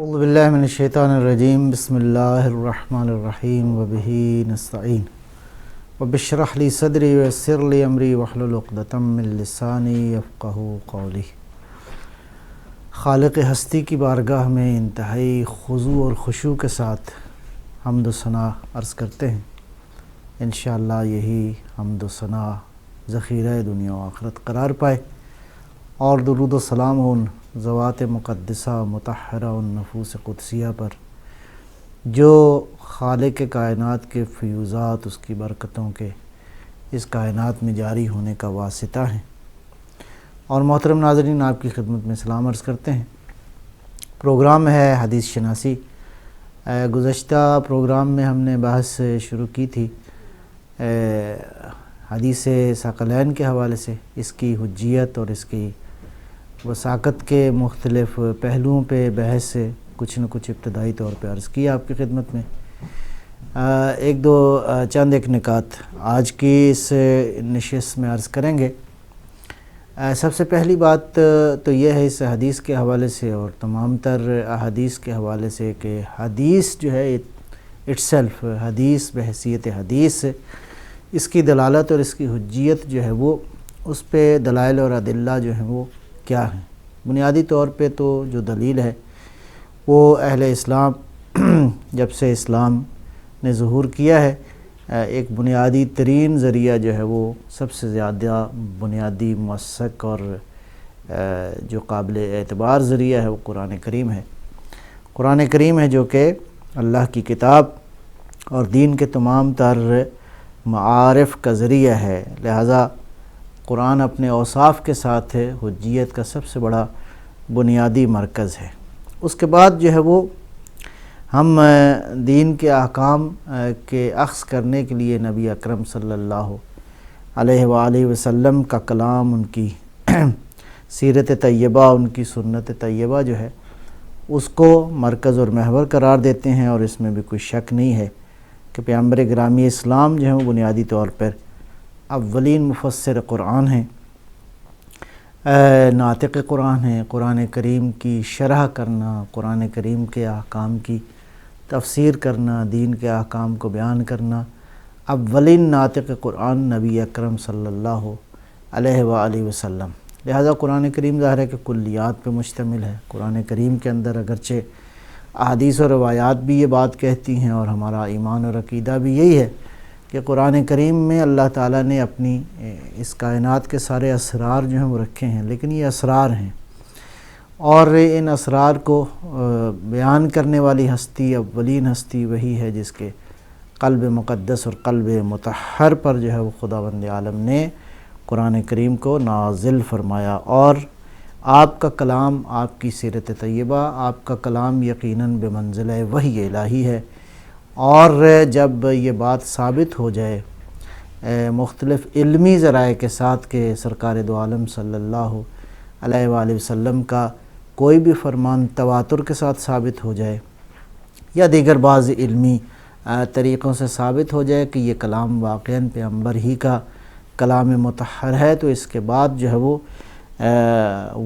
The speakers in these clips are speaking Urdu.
اعوذ باللہ من الشیطان الرجیم بسم اللہ الرحمن الرحیم وبہ نستعین رب اشرح لی صدری ویسر لی امری واحلل عقدۃ من لسانی یفقہوا قولی۔ خالق ہستی کی بارگاہ میں انتہائی خضوع اور خشوع کے ساتھ حمد و ثنا عرض کرتے ہیں۔ انشاءاللہ یہی حمد و ثنا ذخیرہ دنیا و آخرت قرار پائے، اور درود و سلام ان ذوات مقدسہ مطہرہ النفوس قدسیہ پر جو خالق کائنات کے فیوزات، اس کی برکتوں کے اس کائنات میں جاری ہونے کا واسطہ ہیں۔ اور محترم ناظرین، آپ کی خدمت میں سلام عرض کرتے ہیں۔ پروگرام ہے حدیث شناسی۔ گزشتہ پروگرام میں ہم نے بحث شروع کی تھی حدیث ثقلین کے حوالے سے، اس کی حجیت اور اس کی وثاقت کے مختلف پہلوؤں پہ بحث کچھ نہ کچھ ابتدائی طور پہ عرض کیا آپ کی خدمت میں۔ چند نکات آج کی اس نشست میں عرض کریں گے۔ سب سے پہلی بات تو یہ ہے اس حدیث کے حوالے سے اور تمام تر احادیث کے حوالے سے کہ حدیث جو ہے اٹسیلف، حدیث بحیثیت حدیث، اس کی دلالت اور اس کی حجیت جو ہے وہ اس پہ دلائل اور ادلہ جو ہیں وہ کیا ہیں۔ بنیادی طور پہ تو جو دلیل ہے وہ اہل اسلام جب سے اسلام نے ظہور کیا ہے، ایک بنیادی ترین ذریعہ جو ہے وہ سب سے زیادہ بنیادی موثق اور جو قابل اعتبار ذریعہ ہے وہ قرآن کریم ہے۔ قرآن کریم ہے جو کہ اللہ کی کتاب اور دین کے تمام تر معارف کا ذریعہ ہے، لہذا قرآن اپنے اوصاف کے ساتھ حجیت کا سب سے بڑا بنیادی مرکز ہے۔ اس کے بعد جو ہے وہ ہم دین کے احکام کے اخذ کرنے کے لیے نبی اکرم صلی اللہ علیہ وآلہ وسلم کا کلام، ان کی سیرت طیبہ، ان کی سنت طیبہ جو ہے اس کو مرکز اور محور قرار دیتے ہیں، اور اس میں بھی کوئی شک نہیں ہے کہ پیغمبر گرامی اسلام جو ہے وہ بنیادی طور پر اولین مفسر قرآن ہیں، ناطق قرآن ہیں۔ قرآن کریم کی شرح کرنا، قرآن کریم کے احکام کی تفسیر کرنا، دین کے احکام کو بیان کرنا، اولین ناطق قرآن نبی اکرم صلی اللہ علیہ وآلہ وسلم۔ لہذا قرآن کریم ظاہر ہے کہ کلیات پہ مشتمل ہے۔ قرآن کریم کے اندر اگرچہ احادیث و روایات بھی یہ بات کہتی ہیں، اور ہمارا ایمان اور عقیدہ بھی یہی ہے کہ قرآن کریم میں اللہ تعالیٰ نے اپنی اس کائنات کے سارے اسرار جو ہیں وہ رکھے ہیں، لیکن یہ اسرار ہیں، اور ان اسرار کو بیان کرنے والی ہستی، اولین ہستی وہی ہے جس کے قلب مقدس اور قلب مطہر پر جو ہے وہ خداوند عالم نے قرآن کریم کو نازل فرمایا۔ اور آپ کا کلام، آپ کی سیرت طیبہ، آپ کا کلام یقیناً بمنزلہ وحی الہی ہے۔ اور جب یہ بات ثابت ہو جائے مختلف علمی ذرائع کے ساتھ کہ سرکار دو عالم صلی اللہ علیہ وآلہ وسلم کا کوئی بھی فرمان تواتر کے ساتھ ثابت ہو جائے، یا دیگر بعض علمی طریقوں سے ثابت ہو جائے کہ یہ کلام واقعاً پیغمبر ہی کا کلام مطہر ہے، تو اس کے بعد جو ہے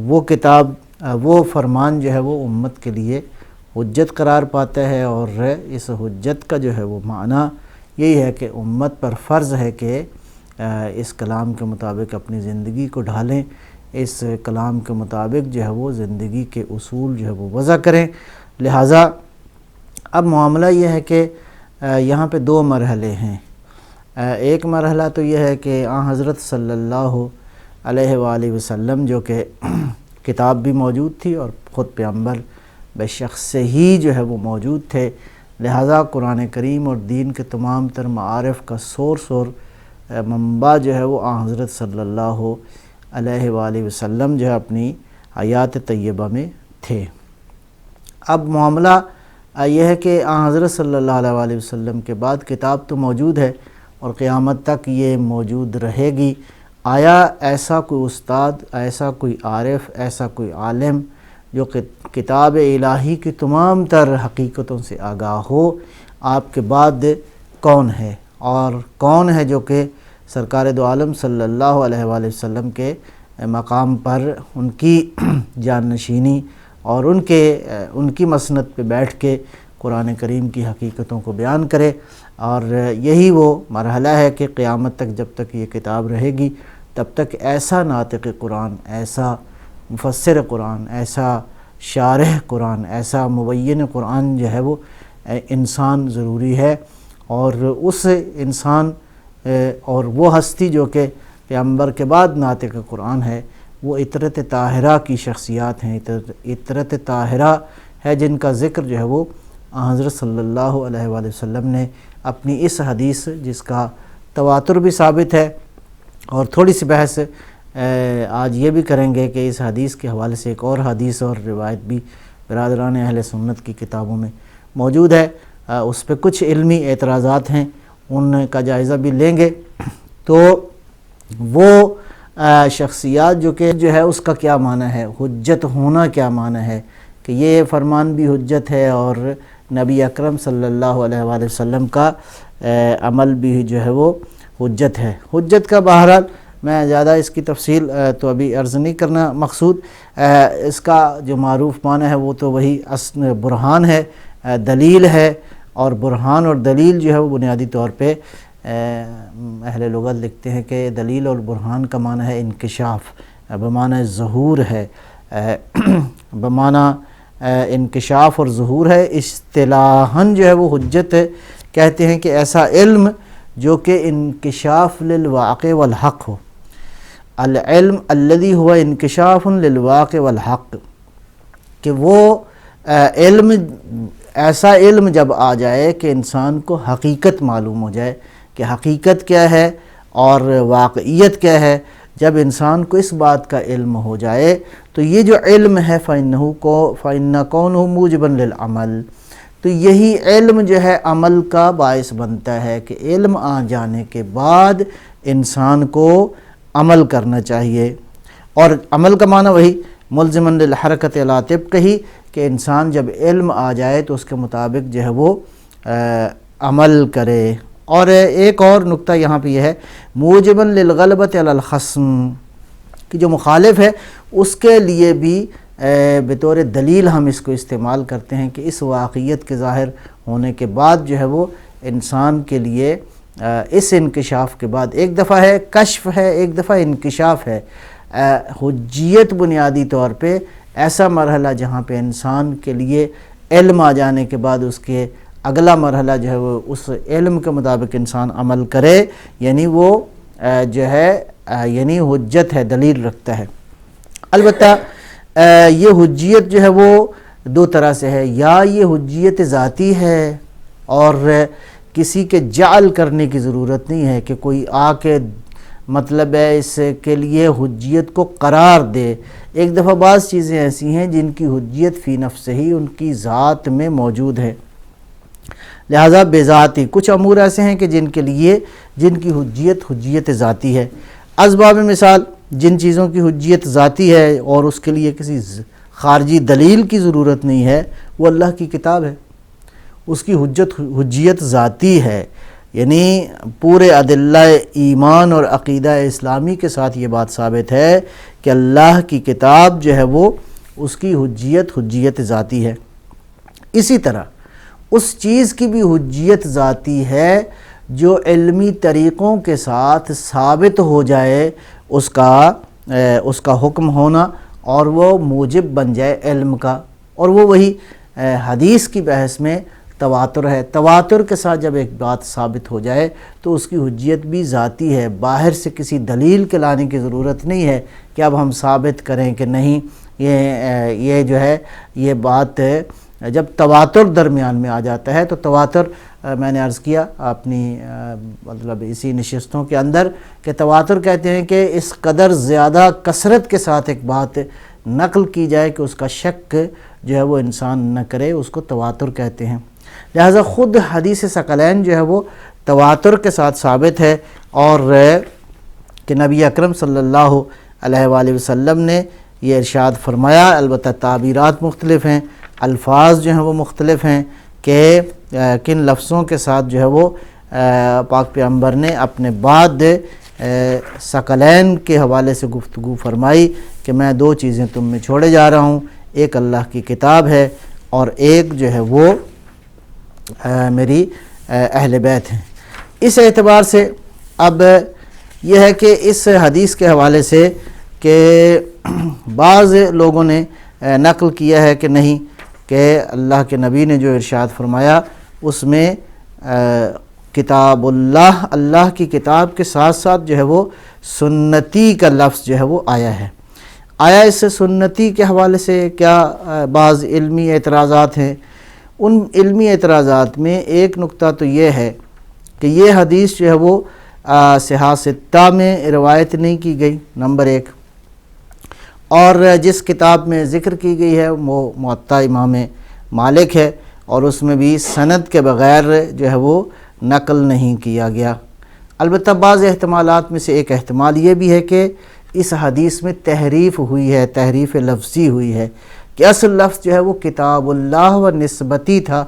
وہ کتاب، وہ فرمان جو ہے وہ امت کے لیے حجت قرار پاتا ہے۔ اور اس حجت کا جو ہے وہ معنی یہی ہے کہ امت پر فرض ہے کہ اس کلام کے مطابق اپنی زندگی کو ڈھالیں، اس کلام کے مطابق جو ہے وہ زندگی کے اصول جو ہے وہ وضع کریں۔ لہٰذا اب معاملہ یہ ہے کہ یہاں پہ دو مرحلے ہیں۔ ایک مرحلہ تو یہ ہے کہ آن حضرت صلی اللہ علیہ وآلہ وسلم جو کہ کتاب بھی موجود تھی اور خود پیغمبر بے شخص سے ہی جو ہے وہ موجود تھے، لہٰذا قرآن کریم اور دین کے تمام تر معارف کا سورس اور منبع جو ہے وہ آن حضرت صلی اللہ علیہ وآلہ وسلم جو ہے اپنی حیات طیبہ میں تھے۔ اب معاملہ یہ ہے کہ آن حضرت صلی اللہ علیہ وآلہ وسلم کے بعد کتاب تو موجود ہے اور قیامت تک یہ موجود رہے گی۔ آیا ایسا کوئی استاد، ایسا کوئی عارف، ایسا کوئی عالم جو کتاب الہی کی تمام تر حقیقتوں سے آگاہ ہو، آپ کے بعد کون ہے؟ اور کون ہے جو کہ سرکار دو عالم صلی اللہ علیہ وآلہ وسلم کے مقام پر ان کی جانشینی اور ان کی مسند پہ بیٹھ کے قرآن کریم کی حقیقتوں کو بیان کرے۔ اور یہی وہ مرحلہ ہے کہ قیامت تک جب تک یہ کتاب رہے گی تب تک ایسا ناطق قرآن، ایسا مفسر قرآن، ایسا شارح قرآن، ایسا مبین قرآن جو ہے وہ انسان ضروری ہے۔ اور اس انسان اور وہ ہستی جو کہ پیغمبر کے بعد ناطق قرآن ہے، وہ عطرت طاہرہ کی شخصیات ہیں، عطرت طاہرہ ہے جن کا ذکر جو ہے وہ حضرت صلی اللہ علیہ وآلہ وسلم نے اپنی اس حدیث جس کا تواتر بھی ثابت ہے، اور تھوڑی سی بحث آج یہ بھی کریں گے کہ اس حدیث کے حوالے سے ایک اور حدیث اور روایت بھی برادران اہل سنت کی کتابوں میں موجود ہے، اس پہ کچھ علمی اعتراضات ہیں، ان کا جائزہ بھی لیں گے۔ تو وہ شخصیات جو ہے اس کا کیا معنی ہے، حجت ہونا کیا معنی ہے، کہ یہ فرمان بھی حجت ہے اور نبی اکرم صلی اللہ علیہ وآلہ وسلم کا عمل بھی جو ہے وہ حجت ہے۔ حجت کا بہرحال میں زیادہ اس کی تفصیل تو ابھی عرض نہیں کرنا مقصود، اس کا جو معروف معنی ہے وہ تو وہی برہان ہے، دلیل ہے، اور برہان اور دلیل جو ہے وہ بنیادی طور پہ اہل لغت لکھتے ہیں کہ دلیل اور برہان کا معنی ہے انکشاف، بمعنی ظہور ہے، بمعنی انکشاف اور ظہور ہے۔ اصطلاحاً جو ہے وہ حجت کہتے ہیں کہ ایسا علم جو کہ انکشاف للواقع والحق ہو، العلم الذي هو انکشاف للواقع والحق، کہ وہ علم ایسا علم جب آ جائے کہ انسان کو حقیقت معلوم ہو جائے کہ حقیقت کیا ہے اور واقعیت کیا ہے۔ جب انسان کو اس بات کا علم ہو جائے تو یہ جو علم ہے فَإِنَّ كَوْنُهُ مُوجِبًا لِلْعَمَلِ، تو یہی علم جو ہے عمل کا باعث بنتا ہے کہ علم آ جانے کے بعد انسان کو عمل کرنا چاہیے۔ اور عمل کا معنی وہی ملزماً للحرکت علی طبق ہی، کہ انسان جب علم آ جائے تو اس کے مطابق جو ہے وہ عمل کرے۔ اور ایک اور نقطہ یہاں پہ یہ ہے موجباً للغلبۃ علی الخصم، کہ جو مخالف ہے اس کے لیے بھی بطور دلیل ہم اس کو استعمال کرتے ہیں کہ اس واقعیت کے ظاہر ہونے کے بعد جو ہے وہ انسان کے لیے اس انکشاف کے بعد ایک دفعہ ہے کشف ہے، ایک دفعہ انکشاف ہے۔ حجیت بنیادی طور پہ ایسا مرحلہ جہاں پہ انسان کے لیے علم آ جانے کے بعد اس کے اگلا مرحلہ جو ہے وہ اس علم کے مطابق انسان عمل کرے، یعنی وہ جو ہے یعنی حجت ہے، دلیل رکھتا ہے۔ البتہ یہ حجیت جو ہے وہ دو طرح سے ہے، یا یہ حجیت ذاتی ہے اور کسی کے جعل کرنے کی ضرورت نہیں ہے کہ کوئی آ کے مطلب ہے اس کے لیے حجیت کو قرار دے۔ ایک دفعہ بعض چیزیں ایسی ہیں جن کی حجیت فی نفس ہی ان کی ذات میں موجود ہے، لہذا بے ذاتی کچھ امور ایسے ہیں کہ جن کی حجیت ذاتی ہے۔ اسباب مثال جن چیزوں کی حجیت ذاتی ہے اور اس کے لیے کسی خارجی دلیل کی ضرورت نہیں ہے، وہ اللہ کی کتاب ہے، اس کی حجیت ذاتی ہے، یعنی پورے ادلہ ایمان اور عقیدہ اسلامی کے ساتھ یہ بات ثابت ہے کہ اللہ کی کتاب جو ہے وہ اس کی حجیت ذاتی ہے۔ اسی طرح اس چیز کی بھی حجیت ذاتی ہے جو علمی طریقوں کے ساتھ ثابت ہو جائے اس کا حکم ہونا اور وہ موجب بن جائے علم کا، اور وہ وہی حدیث کی بحث میں تواتر ہے۔ تواتر کے ساتھ جب ایک بات ثابت ہو جائے تو اس کی حجیت بھی ذاتی ہے، باہر سے کسی دلیل کے لانے کی ضرورت نہیں ہے کہ اب ہم ثابت کریں کہ نہیں یہ جو ہے یہ بات جب تواتر درمیان میں آ جاتا ہے تو تواتر میں نے عرض کیا اپنی مطلب اسی نشستوں کے اندر کہ تواتر کہتے ہیں کہ اس قدر زیادہ کثرت کے ساتھ ایک بات نقل کی جائے کہ اس کا شک جو ہے وہ انسان نہ کرے، اس کو تواتر کہتے ہیں۔ لہذا خود حدیث ثقلین جو ہے وہ تواتر کے ساتھ ثابت ہے، اور کہ نبی اکرم صلی اللہ علیہ وآلہ وسلم نے یہ ارشاد فرمایا، البتہ تعبیرات مختلف ہیں، الفاظ جو ہیں وہ مختلف ہیں کہ کن لفظوں کے ساتھ جو ہے وہ پاک پیغمبر نے اپنے بعد ثقلین کے حوالے سے گفتگو فرمائی کہ میں دو چیزیں تم میں چھوڑے جا رہا ہوں، ایک اللہ کی کتاب ہے اور ایک جو ہے وہ میری اہل بیت ہیں۔ اس اعتبار سے اب یہ ہے کہ اس حدیث کے حوالے سے کہ بعض لوگوں نے نقل کیا ہے کہ نہیں، کہ اللہ کے نبی نے جو ارشاد فرمایا اس میں کتاب اللہ، اللہ کی کتاب کے ساتھ ساتھ جو ہے وہ سنتی کا لفظ جو ہے وہ آیا ہے۔ آیا اس سے سنتی کے حوالے سے کیا بعض علمی اعتراضات ہیں۔ ان علمی اعتراضات میں ایک نقطہ تو یہ ہے کہ یہ حدیث جو ہے وہ صحاح ستہ میں روایت نہیں کی گئی، نمبر ایک، اور جس کتاب میں ذکر کی گئی ہے وہ موطا امام مالک ہے، اور اس میں بھی سند کے بغیر جو ہے وہ نقل نہیں کیا گیا۔ البتہ بعض احتمالات میں سے ایک احتمال یہ بھی ہے کہ اس حدیث میں تحریف ہوئی ہے، تحریف لفظی ہوئی ہے، کہ اصل لفظ جو ہے وہ کتاب اللہ و نسبتی تھا،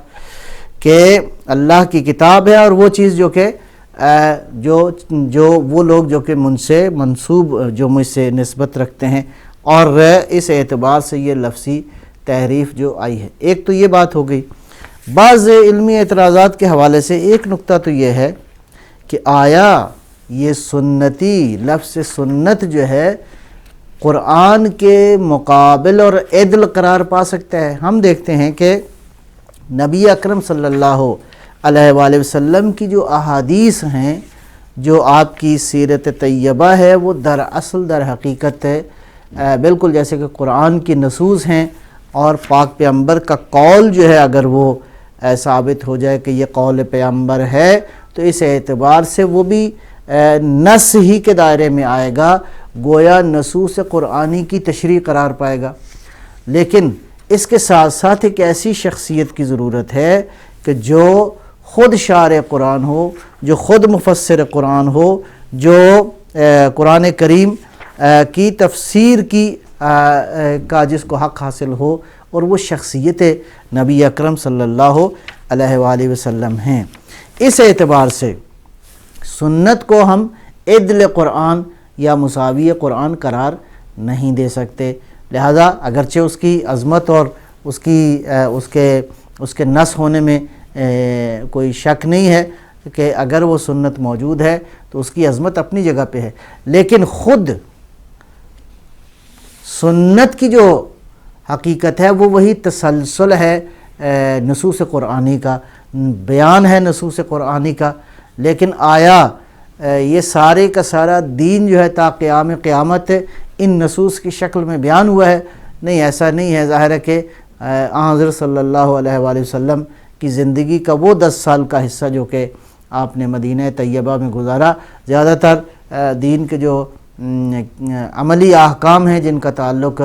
کہ اللہ کی کتاب ہے، اور وہ چیز جو کہ جو وہ لوگ جو کہ مجھ سے منسوب، جو مجھ سے نسبت رکھتے ہیں، اور اس اعتبار سے یہ لفظی تحریف جو آئی ہے۔ ایک تو یہ بات ہو گئی۔ بعض علمی اعتراضات کے حوالے سے ایک نقطہ تو یہ ہے کہ آیا یہ سنتی لفظ سنت جو ہے قرآن کے مقابل اور عدل قرار پا سکتا ہے؟ ہم دیکھتے ہیں کہ نبی اکرم صلی اللہ علیہ وآلہ وسلم کی جو احادیث ہیں، جو آپ کی سیرت طیبہ ہے، وہ در حقیقت بالکل جیسے کہ قرآن کی نصوص ہیں، اور پاک پیغمبر کا قول جو ہے اگر وہ ثابت ہو جائے کہ یہ قول پیغمبر ہے تو اس اعتبار سے وہ بھی نص ہی کے دائرے میں آئے گا، گویا نصوص قرآنی کی تشریح قرار پائے گا۔ لیکن اس کے ساتھ ساتھ ایک ایسی شخصیت کی ضرورت ہے کہ جو خود شارع قرآن ہو، جو خود مفسر قرآن ہو، جو قرآن کریم کی تفسیر کا جس کو حق حاصل ہو، اور وہ شخصیت نبی اکرم صلی اللہ علیہ وآلہ وسلم ہیں۔ اس اعتبار سے سنت کو ہم عدل قرآن یا مساوی قرآن قرار نہیں دے سکتے، لہذا اگرچہ اس کی عظمت اور اس کے نص ہونے میں کوئی شک نہیں ہے کہ اگر وہ سنت موجود ہے تو اس کی عظمت اپنی جگہ پہ ہے، لیکن خود سنت کی جو حقیقت ہے وہ وہی تسلسل ہے نصوص قرآنی کا، بیان ہے نصوص قرآنی کا۔ لیکن آیا یہ سارے کا سارا دین جو ہے تا قیام قیامت ان نصوص کی شکل میں بیان ہوا ہے؟ نہیں، ایسا نہیں ہے۔ ظاہر ہے کہ حضرت صلی اللہ علیہ وآلہ وسلم کی زندگی کا وہ 10 سال کا حصہ جو کہ آپ نے مدینہ طیبہ میں گزارا، زیادہ تر دین کے جو عملی احکام ہیں جن کا تعلق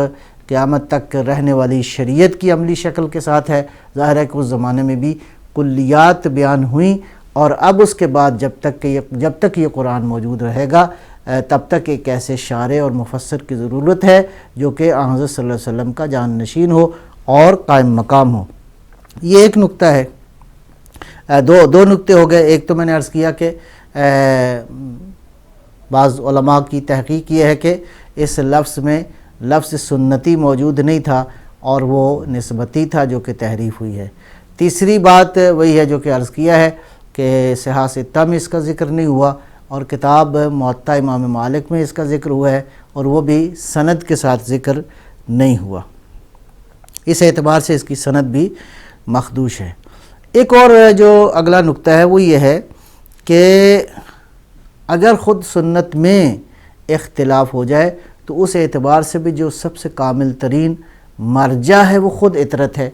قیامت تک رہنے والی شریعت کی عملی شکل کے ساتھ ہے، ظاہر ہے کہ اس زمانے میں بھی کلیات بیان ہوئیں، اور اب اس کے بعد جب تک یہ قرآن موجود رہے گا تب تک ایک ایسے شارع اور مفسر کی ضرورت ہے جو کہ حضرت صلی اللہ علیہ وسلم کا جان نشین ہو اور قائم مقام ہو۔ یہ ایک نقطہ ہے۔ دو نقطے ہو گئے۔ ایک تو میں نے عرض کیا کہ بعض علماء کی تحقیق یہ ہے کہ اس لفظ میں لفظ سنتی موجود نہیں تھا اور وہ نسبتی تھا جو کہ تحریف ہوئی ہے۔ تیسری بات وہی ہے جو کہ عرض کیا ہے کہ صحاح ستہ میں اس کا ذکر نہیں ہوا، اور کتاب موطا امام مالک میں اس کا ذکر ہوا ہے، اور وہ بھی سند کے ساتھ ذکر نہیں ہوا۔ اس اعتبار سے اس کی سند بھی مخدوش ہے۔ ایک اور جو اگلا نقطہ ہے وہ یہ ہے کہ اگر خود سنت میں اختلاف ہو جائے تو اس اعتبار سے بھی جو سب سے کامل ترین مرجع ہے وہ خود اطرت ہے،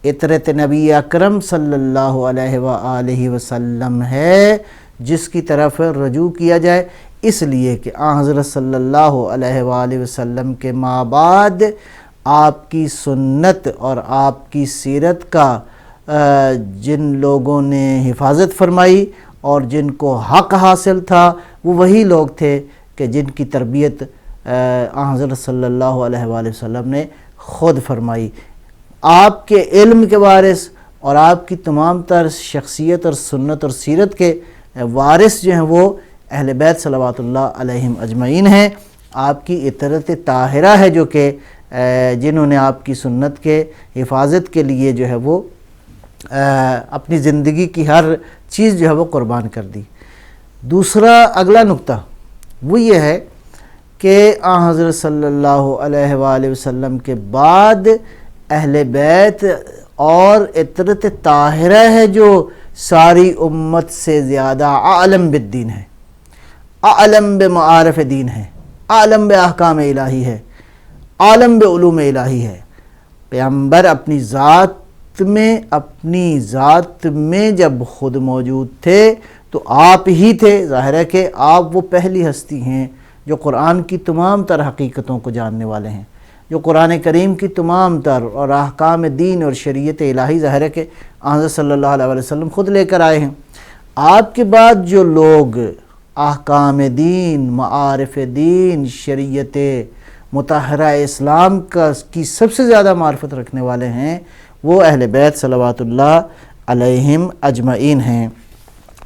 اطرت نبی اکرم صلی اللہ علیہ وآلہ وسلم ہے، جس کی طرف رجوع کیا جائے، اس لیے کہ حضرت صلی اللہ علیہ وآلہ وسلم کے ماں بعد آپ کی سنت اور آپ کی سیرت کا جن لوگوں نے حفاظت فرمائی اور جن کو حق حاصل تھا وہ وہی لوگ تھے کہ جن کی تربیت حضرت صلی اللہ علیہ وآلہ وسلم نے خود فرمائی۔ آپ کے علم کے وارث اور آپ کی تمام تر شخصیت اور سنت اور سیرت کے وارث جو ہیں وہ اہل بیت صلوات اللہ علیہم اجمعین ہیں۔ آپ کی اطرت طاہرہ ہے جو کہ جنہوں نے آپ کی سنت کے حفاظت کے لیے جو ہے وہ اپنی زندگی کی ہر چیز جو ہے وہ قربان کر دی۔ دوسرا اگلا نقطہ وہ یہ ہے کہ آن حضرت صلی اللہ علیہ وآلہ وسلم کے بعد اہل بیت اور عطرت طاہرہ ہے جو ساری امت سے زیادہ عالم بالدین ہے، عالم بمعارف دین ہے، عالم باحکام الہی ہے، عالم بعلوم الہی ہے۔ پیغمبر اپنی ذات میں جب خود موجود تھے تو آپ ہی تھے۔ ظاہر ہے کہ آپ وہ پہلی ہستی ہیں جو قرآن کی تمام تر حقیقتوں کو جاننے والے ہیں، جو قرآن کریم کی تمام تر اور احکام دین اور شریعت الہی ظاہر ہے کہ حضرت صلی اللہ علیہ وسلم خود لے کر آئے ہیں۔ آپ کے بعد جو لوگ احکام دین، معارف دین، شریعت مطہرہ اسلام کی سب سے زیادہ معرفت رکھنے والے ہیں وہ اہل بیت صلوات اللہ علیہم اجمعین ہیں۔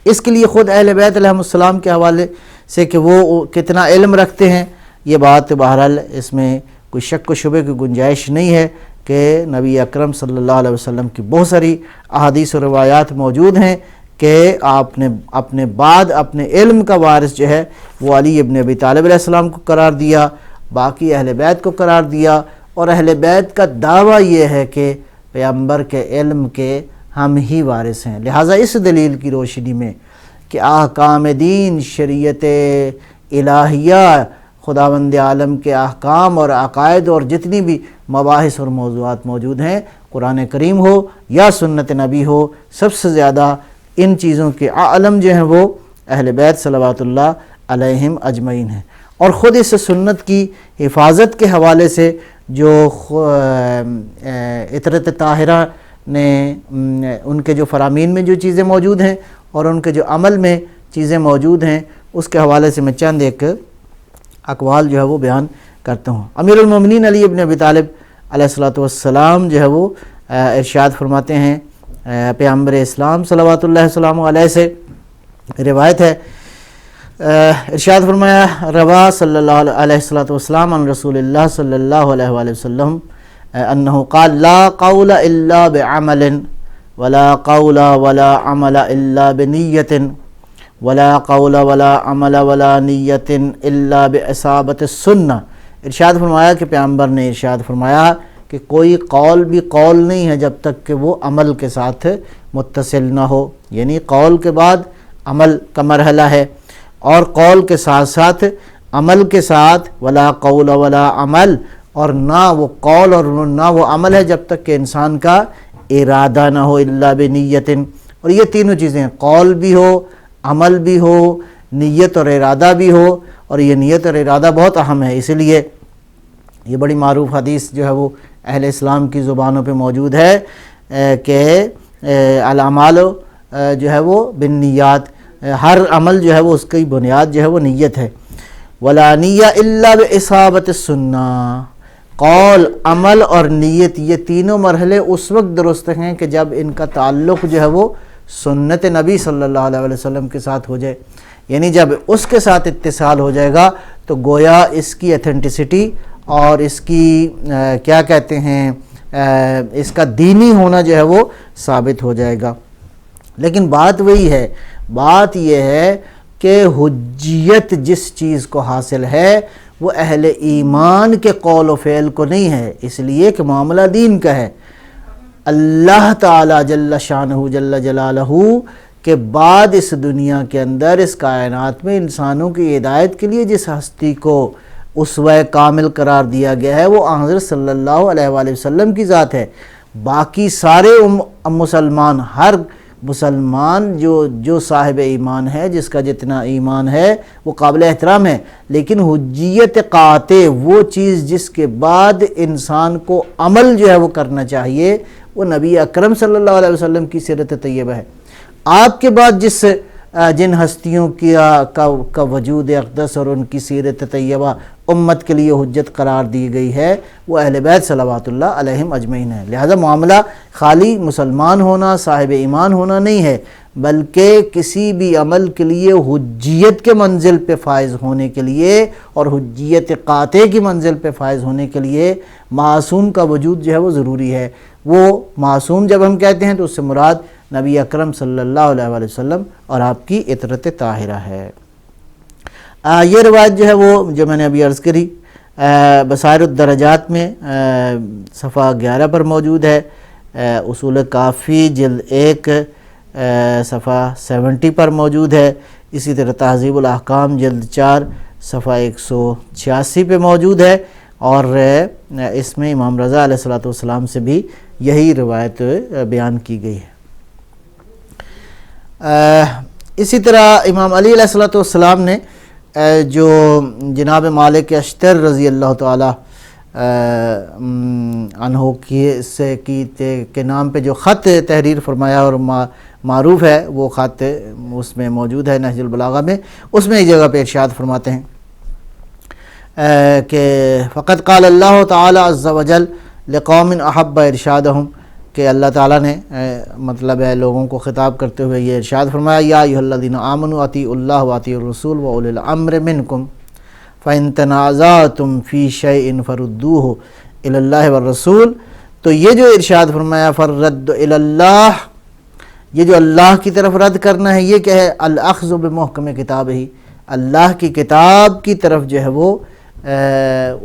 اس کے لیے خود اہل بیت علیہم السلام کے حوالے سے کہ وہ کتنا علم رکھتے ہیں، یہ بات بہرحال اس میں کوئی شک و شبہ کی گنجائش نہیں ہے کہ نبی اکرم صلی اللہ علیہ وسلم کی بہت ساری احادیث و روایات موجود ہیں کہ آپ نے اپنے بعد اپنے علم کا وارث جو ہے وہ علی ابن ابی طالب علیہ السلام کو قرار دیا، باقی اہل بیت کو قرار دیا، اور اہل بیت کا دعویٰ یہ ہے کہ پیغمبر کے علم کے ہم ہی وارث ہیں۔ لہٰذا اس دلیل کی روشنی میں کہ احکام دین، شریعت الہیہ، خداوند عالم کے احکام اور عقائد اور جتنی بھی مباحث اور موضوعات موجود ہیں، قرآن کریم ہو یا سنت نبی ہو، سب سے زیادہ ان چیزوں کے عالم جو ہیں وہ اہل بیت صلوات اللہ علیہم اجمعین ہیں۔ اور خود اس سنت کی حفاظت کے حوالے سے جو عطرت طاہرہ نے ان کے جو فرامین میں جو چیزیں موجود ہیں اور ان کے جو عمل میں چیزیں موجود ہیں، اس کے حوالے سے میں چند ایک اقوال جو ہے وہ بیان کرتا ہوں۔ امیر المومنین علی ابن ابی طالب علیہ السلام جو ہے وہ ارشاد فرماتے ہیں، پیغمبر اسلام صلوات اللہ وسلم علیہ سے روایت ہے، ارشاد فرمایا، روا صلی اللہ علیہ وسلم عن رسول اللہ صلی اللہ علیہ وآلہ وسلم انہو قال لا قول الا بعمل ولا قول ولا عمل الا بنیت ولا قول ولا عمل ولا نیت الا باصابت السنہ۔ ارشاد فرمایا کہ پیغمبر نے ارشاد فرمایا کہ کوئی قول بھی قول نہیں ہے جب تک کہ وہ عمل کے ساتھ متصل نہ ہو، یعنی قول کے بعد عمل کا مرحلہ ہے، اور قول کے ساتھ ساتھ عمل کے ساتھ ولا قول ولا عمل، اور نہ وہ قول اور نہ وہ عمل ہے جب تک کہ انسان کا ارادہ نہ ہو الا بنیت۔ اور یہ تینوں چیزیں، قول بھی ہو، عمل بھی ہو، نیت اور ارادہ بھی ہو، اور یہ نیت اور ارادہ بہت اہم ہے۔ اسی لیے یہ بڑی معروف حدیث جو ہے وہ اہل اسلام کی زبانوں پہ موجود ہے کہ الاعمال جو ہے وہ بالنیات، ہر عمل جو ہے وہ اس کی بنیاد جو ہے وہ نیت ہے۔ ولا نیہ الا باصابت السنہ، قول، عمل اور نیت یہ تینوں مرحلے اس وقت درست ہیں کہ جب ان کا تعلق جو ہے وہ سنت نبی صلی اللہ علیہ وسلم کے ساتھ ہو جائے، یعنی جب اس کے ساتھ اتصال ہو جائے گا تو گویا اس کی ایتھنٹسٹی اور اس کی کیا کہتے ہیں اس کا دینی ہونا جو ہے وہ ثابت ہو جائے گا۔ لیکن بات وہی ہے، بات یہ ہے کہ حجیت جس چیز کو حاصل ہے وہ اہل ایمان کے قول و فعل کو نہیں ہے، اس لیے کہ معاملہ دین کا ہے۔ اللہ تعالی جل شانہ جل جلالہ کے بعد اس دنیا کے اندر، اس کائنات میں انسانوں کی ہدایت کے لیے جس ہستی کو اسوہ کامل قرار دیا گیا ہے وہ حضرت صلی اللہ علیہ وآلہ وسلم کی ذات ہے۔ باقی سارے مسلمان، ہر مسلمان جو صاحب ایمان ہے، جس کا جتنا ایمان ہے وہ قابل احترام ہے، لیکن حجیت قاطع وہ چیز جس کے بعد انسان کو عمل جو ہے وہ کرنا چاہیے وہ نبی اکرم صلی اللہ علیہ وسلم کی سیرت طیبہ ہے۔ آپ کے بعد جن ہستیوں کا وجود اقدس اور ان کی سیرت طیبہ امت کے لیے حجت قرار دی گئی ہے وہ اہل بیت صلوات اللہ علیہم اجمعین ہے۔ لہذا معاملہ خالی مسلمان ہونا، صاحب ایمان ہونا نہیں ہے، بلکہ کسی بھی عمل کے لیے حجیت کے منزل پہ فائز ہونے کے لیے اور حجیت قاطع کی منزل پہ فائز ہونے کے لیے معصوم کا وجود جو ہے وہ ضروری ہے۔ وہ معصوم جب ہم کہتے ہیں تو اس سے مراد نبی اکرم صلی اللہ علیہ وآلہ وسلم اور آپ کی عطرت طاہرہ ہے۔ یہ روایت جو ہے وہ جو میں نے ابھی عرض کری بصائر الدرجات میں صفحہ 11 پر موجود ہے، اصول کافی جلد 1 صفحہ 70 پر موجود ہے، اسی طرح تہذیب الاحکام جلد 4 صفحہ 186 پہ موجود ہے، اور اس میں امام رضا علیہ السلام سے بھی یہی روایت بیان کی گئی ہے۔ اسی طرح امام علی علیہ السلام نے جو جناب مالک اشتر رضی اللہ تعالی عنہ کے نام پہ جو خط تحریر فرمایا اور معروف ہے، وہ خط اس میں موجود ہے نہج البلاغہ میں، اس میں ایک جگہ پہ ارشاد فرماتے ہیں کہ فقط قال اللہ تعالی عز وجل لقوم احب ارشادہم، کہ اللہ تعالیٰ نے مطلب ہے لوگوں کو خطاب کرتے ہوئے یہ ارشاد فرمایا یا ایھا الذین آمنوا اطیعوا اللہ واطیعوا الرسول واولی الامر منکم فإن تنازعتم فی شیء فردوہ الی اللہ والرسول۔ تو یہ جو ارشاد فرمایا فالرد الی اللہ، یہ جو اللہ کی طرف رد کرنا ہے، یہ کیا ہے؟ الاخذ بمحکم کتابہ، اللہ کی کتاب کی طرف جو ہے وہ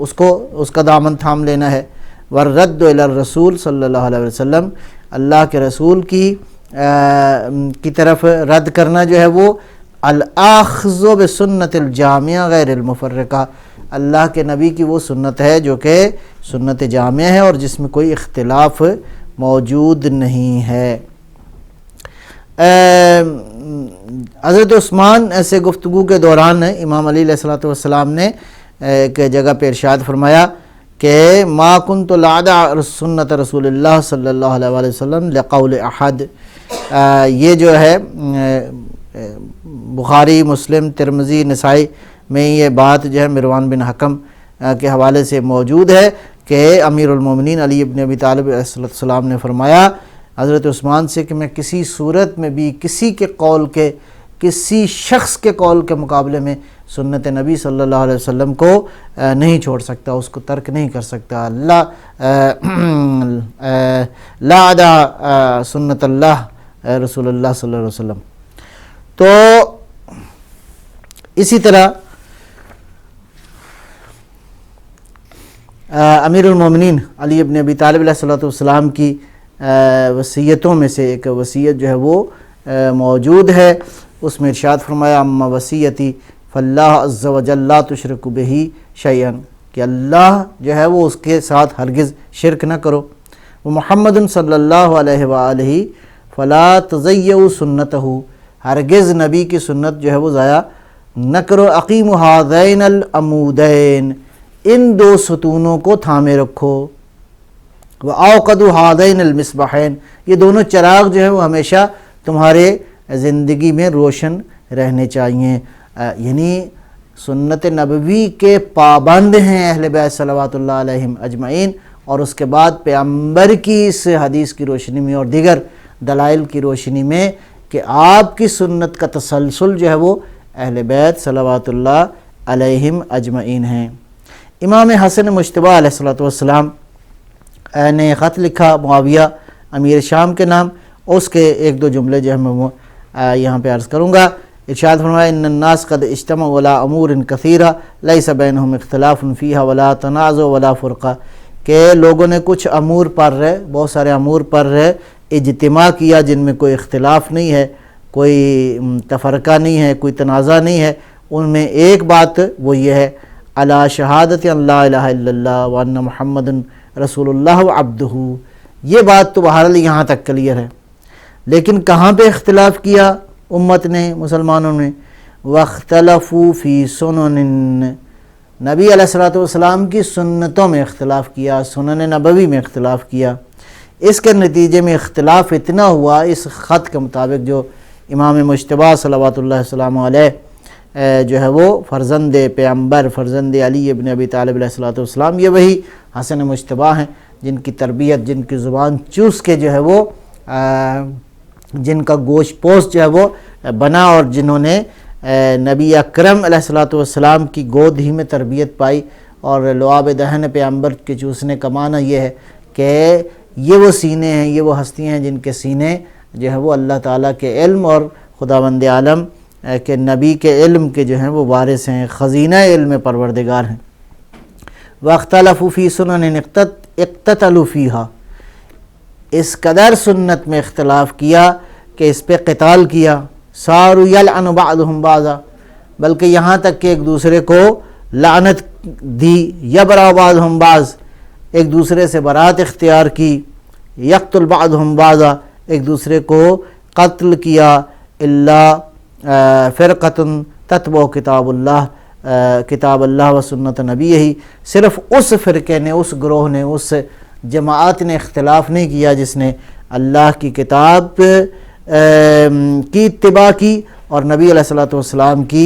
اس کا دامن تھام لینا ہے۔ والرد الی الرسول صلی اللہ علیہ وسلم، اللہ کے رسول کی طرف رد کرنا جو ہے وہ الاخذ بسنت الجامعہ غیر المفرقہ، اللہ کے نبی کی وہ سنت ہے جو کہ سنت جامعہ ہے اور جس میں کوئی اختلاف موجود نہیں ہے۔ حضرت عثمان ایسے گفتگو کے دوران امام علی علیہ السلام نے ایک جگہ پہ ارشاد فرمایا کہ ما کنت لأدع سنت رسول اللہ صلی اللہ علیہ وآلہ وسلم لقول احد۔ یہ جو ہے بخاری، مسلم، ترمذی، نسائی میں یہ بات جو ہے مروان بن حکم کے حوالے سے موجود ہے کہ امیر المومنین علی بن ابی طالب علیہ السلام نے فرمایا حضرت عثمان سے کہ میں کسی صورت میں بھی کسی شخص کے قول کے مقابلے میں سنت نبی صلی اللہ علیہ وسلم کو نہیں چھوڑ سکتا، اس کو ترک نہیں کر سکتا۔ لا ادا سنت اللہ رسول اللہ صلی اللہ علیہ وسلم۔ تو اسی طرح امیر المومنین علی بن ابی طالب علیہ السلام کی وصیتوں میں سے ایک وصیت جو ہے وہ موجود ہے، اس میں ارشاد فرمایا اما وصیتی فاللہ عز وجل لا تشرک بہ شیئا، کہ اللہ جو ہے وہ اس کے ساتھ ہرگز شرک نہ کرو، وہ محمد صلی اللہ علیہ وآلہ فلا تضیعوا سنتہ، ہرگز نبی کی سنت جو ہے وہ ضائع نہ کرو، اقیموا ہذین العمودین، ان دو ستونوں کو تھامے رکھو، وَأَوْقَدُوا هَذَيْنِ الْمِصْبَاحَيْنِ، یہ دونوں چراغ جو ہیں وہ ہمیشہ تمہارے زندگی میں روشن رہنے چاہیے۔ یعنی سنت نبوی کے پابند ہیں اہل بیت صلوات اللہ علیہم اجمعین، اور اس کے بعد پیغمبر کی اس حدیث کی روشنی میں اور دیگر دلائل کی روشنی میں کہ آپ کی سنت کا تسلسل جو ہے وہ اہل بیت صلوات اللہ علیہم اجمعین ہیں۔ امام حسن مجتبیٰ علیہ السلام نے خط لکھا معاویہ امیر شام کے نام، اس کے ایک دو جملے جو ہے میں یہاں پہ عرض کروں گا۔ ارشاد فرمایا ان الناس قد اجتمعوا علی امور کثیرہ لیس بینہم اختلاف فیہا ولا تنازع ولا فرقہ، کہ لوگوں نے کچھ امور پر بہت سارے امور پر اجتماع کیا جن میں کوئی اختلاف نہیں ہے، کوئی تفرقہ نہیں ہے، کوئی تنازع نہیں ہے۔ ان میں ایک بات وہ یہ ہے علی شہادت ان لا الہ الا اللہ وان محمد رسول اللہ عبدہ، یہ بات تو بہرحال یہاں تک کلیئر ہے، لیکن کہاں پہ اختلاف کیا امت نے، مسلمانوں نے؟ واختلفوا فی سنن، نبی علیہ السلام کی سنتوں میں اختلاف کیا، سنن نبوی میں اختلاف کیا۔ اس کے نتیجے میں اختلاف اتنا ہوا اس خط کے مطابق جو امام مجتبیٰ صلوات اللہ السلام علیہ جو ہے وہ فرزند پیغمبر، فرزند علی ابن ابی طالب علیہ السلام، یہ وہی حسن مجتبیٰ ہیں جن کی تربیت، جن کی زبان چوس کے جو ہے وہ جن کا گوشت پوست جو ہے وہ بنا، اور جنہوں نے نبی اکرم علیہ الصلوۃ والسلام کی گود ہی میں تربیت پائی۔ اور لعاب دہن پیغمبر کے چوسنے کا معنی یہ ہے کہ یہ وہ سینے ہیں، یہ وہ ہستیاں ہیں جن کے سینے جو ہے وہ اللہ تعالیٰ کے علم اور خداوند عالم کے نبی کے علم کے جو ہیں وہ وارث ہیں، خزینہ علم پروردگار ہیں۔ واختلفوا فی سنن اقتتلوا فیہا، اس قدر سنت میں اختلاف کیا کہ اس پہ قتال کیا۔ ساروا یلعن بعضهم بعضا، بلکہ یہاں تک کہ ایک دوسرے کو لعنت دی۔ یبرأ بعضهم بعض، ایک دوسرے سے برات اختیار کی۔ یقتل بعضهم بعضا، ایک دوسرے کو قتل کیا۔ الا فرقۃ تتبع کتاب اللہ و سنت نبی، ہی صرف اس فرقے نے، اس گروہ نے، اس جماعت نے اختلاف نہیں کیا جس نے اللہ کی کتاب کی اتباع کی اور نبی علیہ الصلوۃ والسلام کی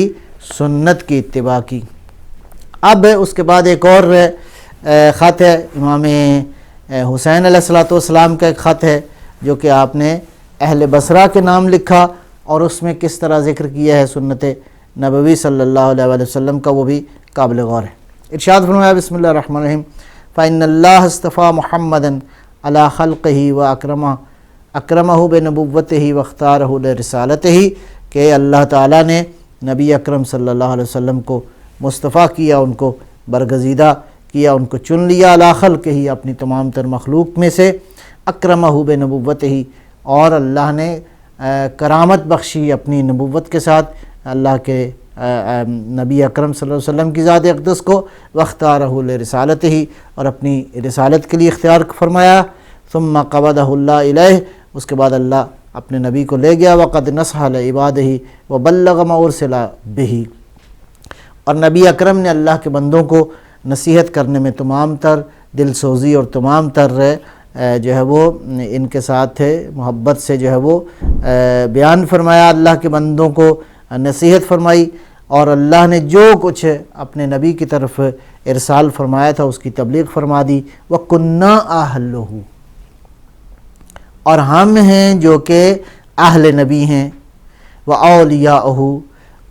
سنت کی اتباع کی۔ اب اس کے بعد ایک اور خط ہے، امام حسین علیہ الصلوۃ والسلام کا ایک خط ہے جو کہ آپ نے اہل بصرہ کے نام لکھا، اور اس میں کس طرح ذکر کیا ہے سنت نبوی صلی اللہ علیہ وآلہ وسلم کا، وہ بھی قابل غور ہے۔ ارشاد فرمایا بسم اللہ الرحمن الرحیم، فإن اللہ اصطفى محمدا علی خلقہ اکرمہ بنبوتہ واختارہ لرسالتہ، کہ اللہ تعالیٰ نے نبی اکرم صلی اللہ علیہ وسلم کو مصطفیٰ کیا، ان کو برگزیدہ کیا، ان کو چن لیا، علی خلقہ، اپنی تمام تر مخلوق میں سے، اکرمہ بنبوتہ، اور اللہ نے کرامت بخشی اپنی نبوت کے ساتھ اللہ کے نبی اکرم صلی اللہ علیہ وسلم کی ذات اقدس کو، واختارہ لرسالتہ، اور اپنی رسالت کے لیے اختیار فرمایا۔ ثم قبضہ اللہ الیہ، اس کے بعد اللہ اپنے نبی کو لے گیا، وقد نصح لعبادہ وبلغ ما ارسل بہ، اور نبی اکرم نے اللہ کے بندوں کو نصیحت کرنے میں تمام تر دل سوزی اور تمام تر جو ہے وہ ان کے ساتھ محبت سے جو ہے وہ بیان فرمایا، اللہ کے بندوں کو نصیحت فرمائی، اور اللہ نے جو کچھ اپنے نبی کی طرف ارسال فرمایا تھا اس کی تبلیغ فرما دی۔ وَكُنَّا أَهْلُهُ، اور ہم ہیں جو کہ اہل نبی ہیں، وَأَوْلِيَاؤُهُ،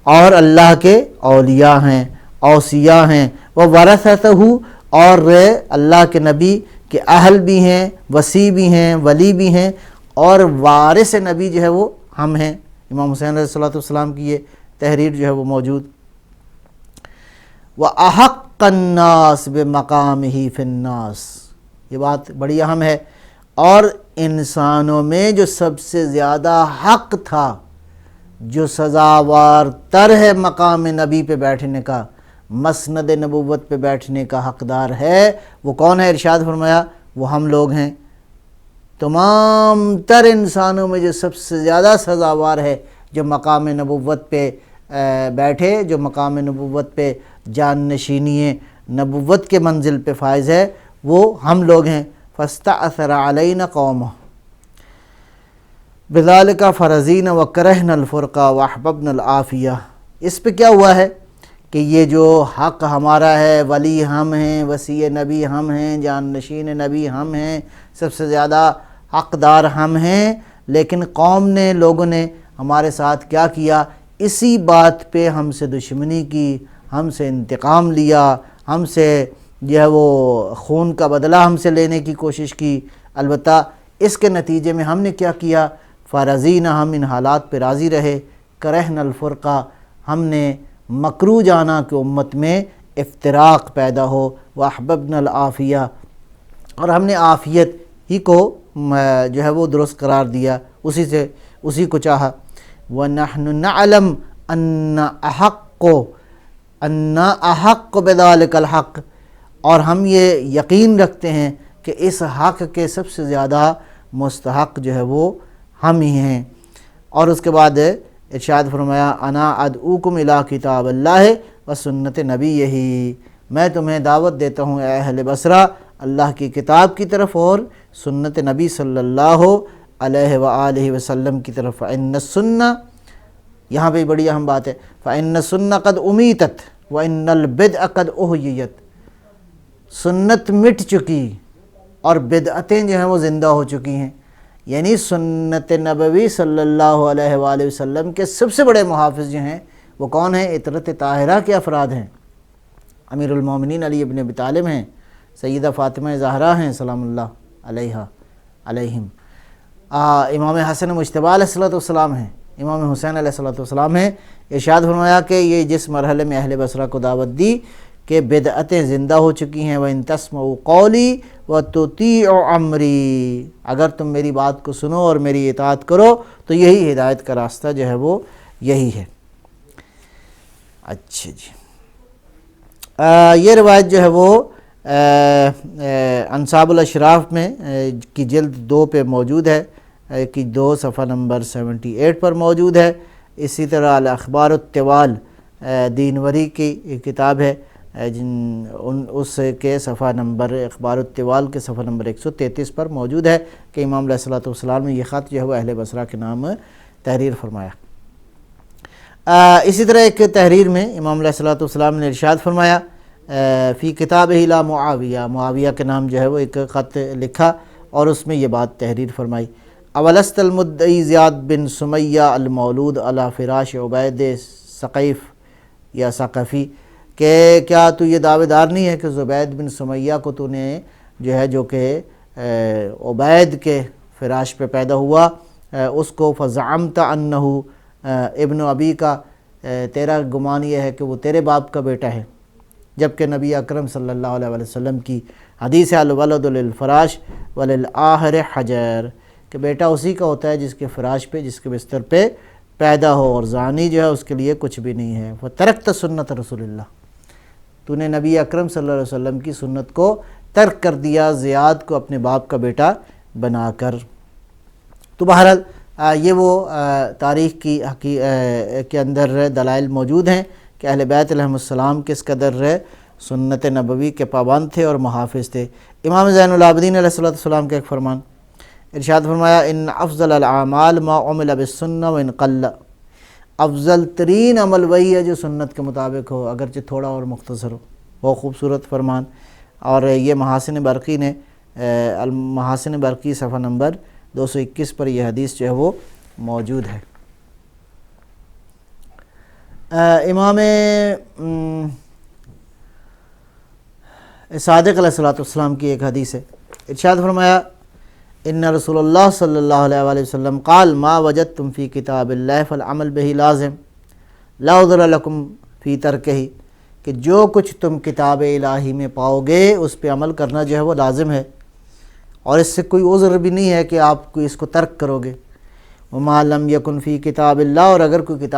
اور اللہ کے اولیاء ہیں، اوصیاء ہیں، وَوَرَثَتُهُ، اور اللہ کے نبی کہ اہل بھی ہیں، وصی بھی ہیں، ولی بھی ہیں، اور وارث نبی جو ہے وہ ہم ہیں۔ امام حسین علیہ الصلوۃ والسلام کی یہ تحریر جو ہے وہ موجود۔ وَأَحَقَّ النَّاسِ بِمَقَامِهِ فِي النَّاسِ، یہ بات بڑی اہم ہے، اور انسانوں میں جو سب سے زیادہ حق تھا، جو سزاوار تر ہے مقام نبی پہ بیٹھنے کا، مسند نبوت پہ بیٹھنے کا حقدار ہے، وہ کون ہے؟ ارشاد فرمایا وہ ہم لوگ ہیں۔ تمام تر انسانوں میں جو سب سے زیادہ سزاوار ہے، جو مقام نبوت پہ بیٹھے، جو مقام نبوت پہ جان نشینی نبوت کے منزل پہ فائز ہے، وہ ہم لوگ ہیں۔ فاستأثر علینا قومہ بذالک فرزین وکرہنا الفرقہ واحببنا العافیہ، اس پہ کیا ہوا ہے کہ یہ جو حق ہمارا ہے، ولی ہم ہیں، وصی نبی ہم ہیں، جان نشین نبی ہم ہیں، سب سے زیادہ حقدار ہم ہیں، لیکن قوم نے، لوگوں نے ہمارے ساتھ کیا کیا؟ اسی بات پہ ہم سے دشمنی کی، ہم سے انتقام لیا، ہم سے جو ہے وہ خون کا بدلہ ہم سے لینے کی کوشش کی۔ البتہ اس کے نتیجے میں ہم نے کیا کیا؟ فرضینہ، ہم ان حالات پہ راضی رہے، کرہنا الفرقہ، ہم نے مکروہ جانا کہ امت میں افتراق پیدا ہو، واحببنا العافیہ، اور ہم نے عافیت ہی کو جو ہے وہ درست قرار دیا، اسی کو چاہا۔ وَنَحْنُ نَعْلَمْ أَنَّ أَحَقُّ بِذَلِكَ الْحَقِّ، اور ہم یہ یقین رکھتے ہیں کہ اس حق کے سب سے زیادہ مستحق جو ہے وہ ہم ہی ہیں۔ اور اس کے بعد ارشاد فرمایا انا ادعوکم الی کتاب اللہ و سنت نبیہ، میں تمہیں دعوت دیتا ہوں اے اہل بصرہ اللہ کی کتاب کی طرف اور سنت نبی صلی اللہ علیہ وآلہ وسلم کی طرف۔ فإن السنہ، یہاں پہ بڑی اہم بات ہے، فإن السنہ قد امیتت وإن البدع قد احییت، سنت مٹ چکی اور بدعتیں جو ہیں وہ زندہ ہو چکی ہیں۔ یعنی سنت نبوی صلی اللہ علیہ وآلہ وسلم کے سب سے بڑے محافظ جو ہیں وہ کون ہیں؟ عطرت طاہرہ کے افراد ہیں۔ امیر المومنین علی ابن ابی طالب ہیں، سیدہ فاطمہ زہرا ہیں سلام اللہ علیہم، امام حسن مجتبیٰ علیہ السلام ہیں، امام حسین علیہ السلام ہیں۔ ارشاد فرمایا کہ یہ جس مرحلے میں اہل بصرہ کو دعوت دی کہ بدعتیں زندہ ہو چکی ہیں، وَإِن تَسْمَعُوا قَوْلِي وَتُطِيعُوا أَمْرِي، اگر تم میری بات کو سنو اور میری اطاعت کرو تو یہی ہدایت کا راستہ جو ہے وہ یہی ہے۔ اچھا جی، یہ روایت جو ہے وہ انصاب الاشراف میں کی جلد 2 پہ موجود ہے، کہ 2 صفحہ نمبر 78 پر موجود ہے۔ اسی طرح الاخبار الطوال دینوری کی کتاب ہے، اس کے صفحہ نمبر اخبار الطوال کے صفحہ نمبر 133 پر موجود ہے کہ امام علیہ السلام نے یہ خط جو ہے وہ اہل بصرہ کے نام تحریر فرمایا۔ اسی طرح ایک تحریر میں امام علیہ السلام نے ارشاد فرمایا فی کتابہ الی معاویہ، معاویہ کے نام جو ہے وہ ایک خط لکھا اور اس میں یہ بات تحریر فرمائی، اولست المدعی زیاد بن سمیہ المولود علی فراش عبید ثقیف یا ثقفی، کہ کیا تو یہ دعوے دار نہیں ہے کہ زبید بن سمیہ کو تو نے جو کہ عبید کے فراش پہ پیدا ہوا، اس کو فزعمت انہ ابن ابی کا، تیرا گمان یہ ہے کہ وہ تیرے باپ کا بیٹا ہے، جبکہ نبی اکرم صلی اللہ علیہ وسلم کی حدیث ہے الولد للفراش وللآخر حجر، کہ بیٹا اسی کا ہوتا ہے جس کے فراش پہ، جس کے بستر پہ پیدا ہو، اور زانی جو ہے اس کے لیے کچھ بھی نہیں ہے۔ فَتَرَكْتَ سُنَّةَ رسول اللہ، تو نے نبی اکرم صلی اللہ علیہ وسلم کی سنت کو ترک کر دیا زیاد کو اپنے باپ کا بیٹا بنا کر۔ تو بہرحال یہ وہ تاریخ کے اندر دلائل موجود ہیں کہ اہل بیت علیہم السلام کس قدر سنت نبوی کے پابند تھے اور محافظ تھے۔ امام زین العابدین علیہ السلام کا ایک فرمان، ارشاد فرمایا ان افضل الاعمال ما عمل بالسنہ وان قل، افضل ترین عمل وہی ہے جو سنت کے مطابق ہو اگرچہ تھوڑا اور مختصر ہو۔ بہت خوبصورت فرمان، اور یہ محاسن برقی نے محاسن برقی صفحہ نمبر 221 پر یہ حدیث جو ہے وہ موجود ہے۔ امام صادق علیہ السلام کی ایک حدیث ہے، ارشاد فرمایا ان رسول اللہ صلی اللہ علیہ وآلہ وسلم قال ما وجدتم فی کتاب اللہ فالعمل بہ لازم لا عذر لکم فی ترکہ، کہ جو کچھ تم کتاب الہی میں پاؤ گے اس پہ عمل کرنا جو ہے وہ لازم ہے، اور اس سے کوئی عذر بھی نہیں ہے کہ آپ کو اس کو ترک کرو گے۔ وما لم یکن فی کتاب اللہ، اور اگر کوئی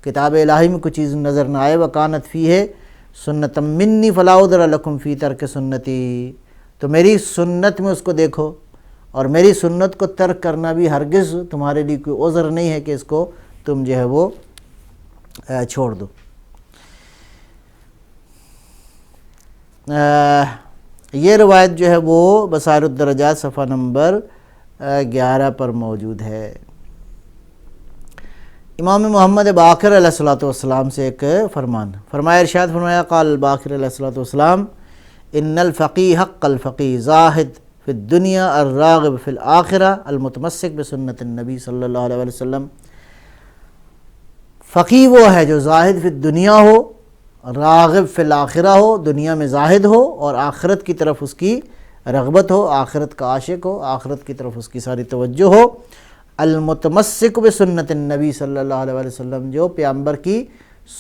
کتاب الہی میں کوئی چیز نظر نہ آئے وکانت فی ہے سنت منی فلا عذر لکم فی ترک سنتی، تو میری سنت میں اس کو دیکھو اور میری سنت کو ترک کرنا بھی ہرگز تمہارے لیے کوئی عذر نہیں ہے کہ اس کو تم جو ہے وہ چھوڑ دو۔ یہ روایت جو ہے وہ بصائر الدرجات صفحہ نمبر 11 پر موجود ہے۔ امام محمد باقر علیہ السلام سے ایک فرمایا، ارشاد فرمایا قال باقر علیہ السلام ان الفقیہ حق الفقیہ زاہد فی الدنیا الراغب فی الآخرہ المتمسک بسنت النبی صلی اللہ علیہ وسلم، فقیہ وہ ہے جو زاہد فی الدنیا ہو، راغب فی الآخرہ ہو، دنیا میں زاہد ہو اور آخرت کی طرف اس کی رغبت ہو، آخرت کا عاشق ہو، آخرت کی طرف اس کی ساری توجہ ہو، المتمسک بسنت النبی صلی اللہ علیہ وسلم، جو پیغمبر کی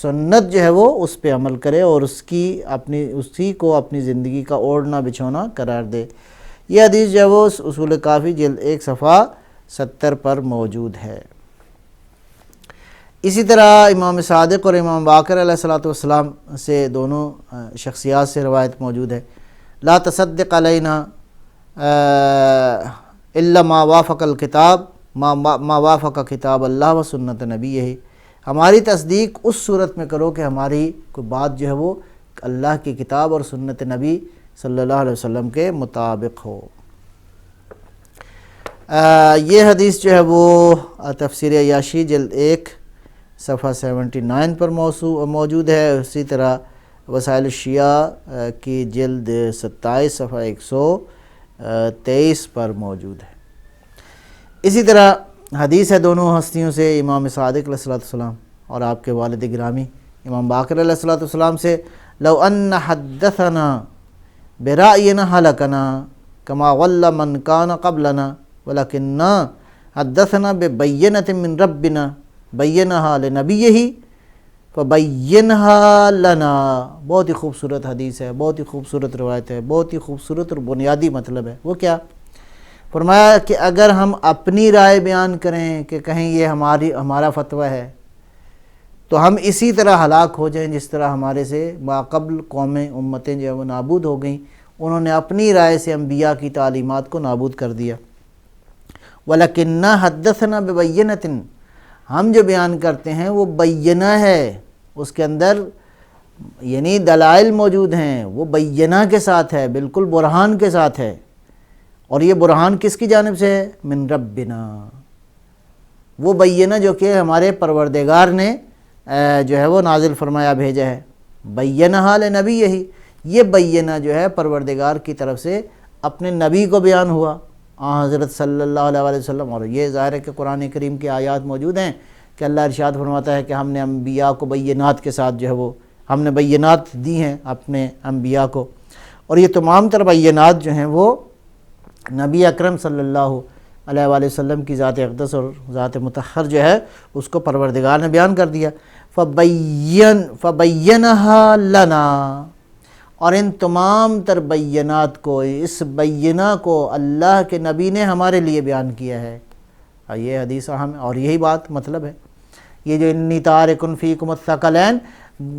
سنت جو ہے وہ اس پہ عمل کرے اور اسی کو اپنی زندگی کا اوڑھنا بچھونا قرار دے۔ یہ حدیث جو ہے وہ اصول کافی جلد 1 صفحہ 70 پر موجود ہے۔ اسی طرح امام صادق اور امام باقر علیہ السلام سے دونوں شخصیات سے روایت موجود ہے، لا تصدق علینا الا ما وافق الکتاب ما وافق کتاب اللہ و سنت نبی ہے، ہماری تصدیق اس صورت میں کرو کہ ہماری کوئی بات جو ہے وہ اللہ کی کتاب اور سنت نبی صلی اللہ علیہ وسلم کے مطابق ہو۔ یہ حدیث جو ہے وہ تفسیر عیاشی جلد 1 صفحہ 79 پر موجود ہے، اسی طرح وسائل الشیعہ کی جلد 27 صفحہ 123 پر موجود ہے۔ اسی طرح حدیث ہے دونوں ہستیوں سے، امام صادق علیہ السلام اور آپ کے والد گرامی امام باقر علیہ السلام سے، لو ان حدثنا برأینا ہلکنا کما غل من کان قبلنا ولکننا حدثنا ببینۃ من ربنا بینہا لنبیہ فبینہا لنا۔ بہت ہی خوبصورت حدیث ہے، بہت ہی خوبصورت روایت ہے، بہت ہی خوبصورت اور بنیادی مطلب ہے۔ وہ کیا فرمایا کہ اگر ہم اپنی رائے بیان کریں کہ کہیں یہ ہمارا فتویٰ ہے تو ہم اسی طرح ہلاک ہو جائیں جس طرح ہمارے سے ماقبل قومیں امتیں جو ہے وہ نابود ہو گئیں، انہوں نے اپنی رائے سے انبیاء کی تعلیمات کو نابود کر دیا۔ وَلَكِنَّا حَدَّثْنَا بِبَيِّنَةٍ، ہم جو بیان کرتے ہیں وہ بینہ ہے، اس کے اندر یعنی دلائل موجود ہیں، وہ بینہ کے ساتھ ہے، بالکل برہان کے ساتھ ہے، اور یہ برہان کس کی جانب سے ہے؟ من ربنا، وہ بینہ جو کہ ہمارے پروردگار نے جو ہے وہ نازل فرمایا بھیجا ہے۔ بینہا لنبیہ، یہ بینہ جو ہے پروردگار کی طرف سے اپنے نبی کو بیان ہوا، حضرت صلی اللہ علیہ وسلم۔ اور یہ ظاہر ہے کہ قرآن کریم کی آیات موجود ہیں کہ اللہ ارشاد فرماتا ہے کہ ہم نے انبیاء کو بینات کے ساتھ جو ہے وہ ہم نے بینات دی ہیں اپنے انبیاء کو، اور یہ تمام تر بینات جو ہیں وہ نبی اکرم صلی اللہ علیہ وآلہ وسلم کی ذات اقدس اور ذات مطہر جو ہے اس کو پروردگار نے بیان کر دیا۔ فبینہا لنا، اور ان تمام تر بینات کو، اس بینہ کو اللہ کے نبی نے ہمارے لیے بیان کیا ہے۔ یہ حدیث اہم ہے، اور یہی بات مطلب ہے یہ جو انی تارک فیکم الثقلین،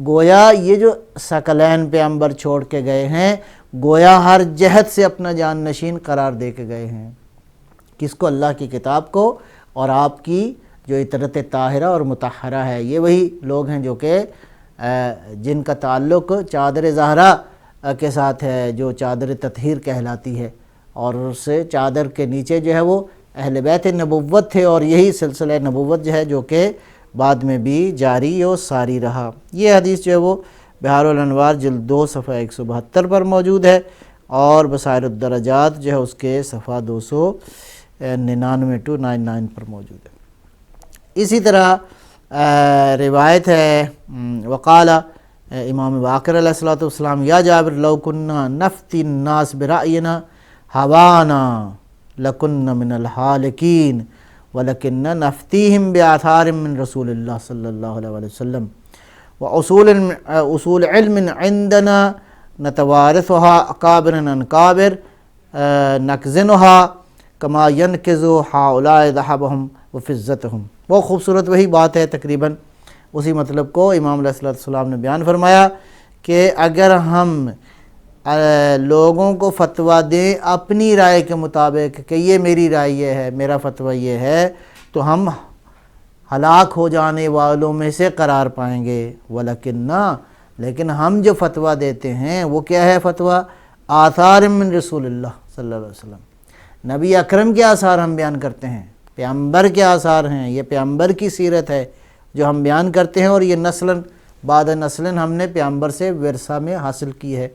گویا یہ جو ثقلین پیغمبر چھوڑ کے گئے ہیں، گویا ہر جہت سے اپنا جان نشین قرار دے کے گئے ہیں۔ کس کو؟ اللہ کی کتاب کو اور آپ کی جو عطرت طاہرہ اور مطہرہ ہے۔ یہ وہی لوگ ہیں جو کہ جن کا تعلق چادر زہرا کے ساتھ ہے، جو چادر تطہیر کہلاتی ہے، اور اس چادر کے نیچے جو ہے وہ اہل بیت نبوت تھے، اور یہی سلسلہ نبوت جو ہے جو کہ بعد میں بھی جاری و ساری رہا۔ یہ حدیث جو ہے وہ بحار الانوار جلد 2 صفحہ 172 پر موجود ہے، اور بصائر الدرجات جو ہے اس کے صفحہ 299 to 99 پر موجود ہے۔ اسی طرح روایت ہے وقال امام باقر علیہ السلام یا جابر لو کننا نفتی الناس برأینا ہوانا لکن من الحالکین ولکن نفتیہم بآثار من رسول اللہ صلی اللہ علیہ وسلم واصول علم عندنا نتوارثها اکابر عن کابر نکزنها کما ینکز ہؤلاء ذهبهم وفضتهم۔ بہت خوبصورت وہی بات ہے، تقریباً اسی مطلب کو امام علیہ السلام نے بیان فرمایا کہ اگر ہم لوگوں کو فتویٰ دیں اپنی رائے کے مطابق کہ یہ میری رائے یہ ہے، میرا فتویٰ یہ ہے، تو ہم ہلاک ہو جانے والوں میں سے قرار پائیں گے۔ لیکن ہم جو فتویٰ دیتے ہیں وہ کیا ہے فتویٰ؟ آثار من رسول اللہ صلی اللہ علیہ وسلم، نبی اکرم کے آثار ہم بیان کرتے ہیں، پیغمبر کے آثار ہیں، یہ پیغمبر کی سیرت ہے جو ہم بیان کرتے ہیں، اور یہ نسلاً بعد نسلاً ہم نے پیغمبر سے ورثہ میں حاصل کی ہے۔